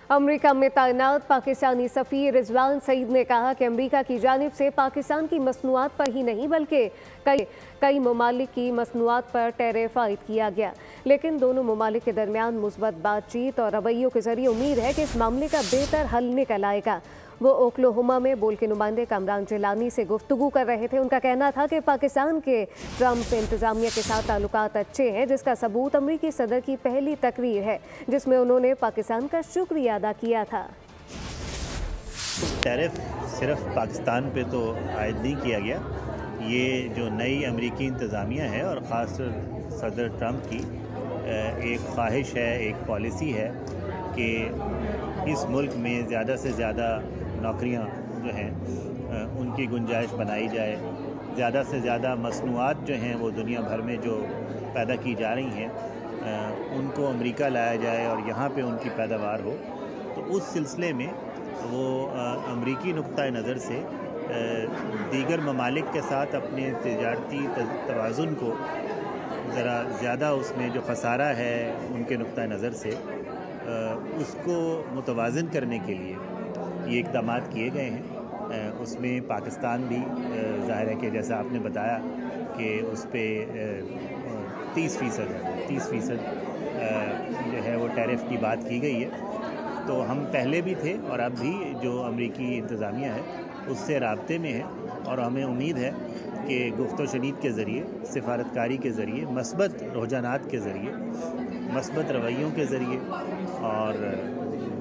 America में तैनात पाकिस्तानी सफ़ीर रिजवान सईद ने कहा कि अमेरिका की जानिब से पाकिस्तान की मसनूआत पर ही नहीं बल्कि कई ममालिक की मसनूआत पर टैरिफ आयद किया गया, लेकिन दोनों ममालिक के दरमियान मुस्बत बातचीत और रवैयों के जरिए उम्मीद है कि इस मामले का बेहतर हल निकल आएगा। वो ओक्लाहोमा में बोल के नुमाइंदे कामरान जिलानी से गुफ्तगू कर रहे थे। उनका कहना था कि पाकिस्तान के ट्रंप इंतज़ामिया के साथ ताल्लुकात अच्छे हैं, जिसका सबूत अमरीकी सदर की पहली तकरीर है जिसमें उन्होंने पाकिस्तान का शुक्रिया अदा किया था। टैरिफ सिर्फ पाकिस्तान पे तो आयद नहीं किया गया, ये जो नई अमरीकी इंतज़ामिया है और ख़ास सदर ट्रंप की एक ख्वाहिश है, एक पॉलिसी है कि इस मुल्क में ज़्यादा से ज़्यादा नौकरियां जो हैं उनकी गुंजाइश बनाई जाए, ज़्यादा से ज़्यादा मसनूआत जो हैं वो दुनिया भर में जो पैदा की जा रही हैं उनको अमेरिका लाया जाए और यहाँ पे उनकी पैदावार हो। तो उस सिलसिले में वो अमरीकी नुक्ता नज़र से दीगर ममालिक के साथ अपने तिजारती तवाज़ुन को ज़रा ज़्यादा उसमें जो ख़सारा है उनके नुक्ता नज़र से उसको मुतवाज़िन करने के लिए ये इक़दामात किए गए हैं। उसमें पाकिस्तान भी ज़ाहिर है कि जैसा आपने बताया कि उस पर 30% जो है वो टैरिफ की बात की गई है। तो हम पहले भी थे और अब भी जो अमरीकी इंतज़ामिया है उससे राब्ते में है और हमें उम्मीद है कि गुफ्त व शनीद के ज़रिए, सिफारतकारी के ज़रिए, मस्बत रुझानात के ज़रिए, मस्बत रवैयों के ज़रिए और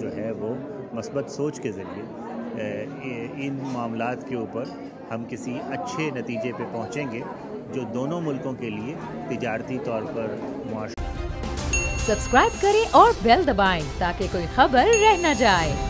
जो है वो मस्बत सोच के ज़रिए इन मामलात के ऊपर हम किसी अच्छे नतीजे पे पहुँचेंगे जो दोनों मुल्कों के लिए तिजारती तौर पर सब्सक्राइब करें और बेल दबाएं ताकि कोई खबर रह न जाए।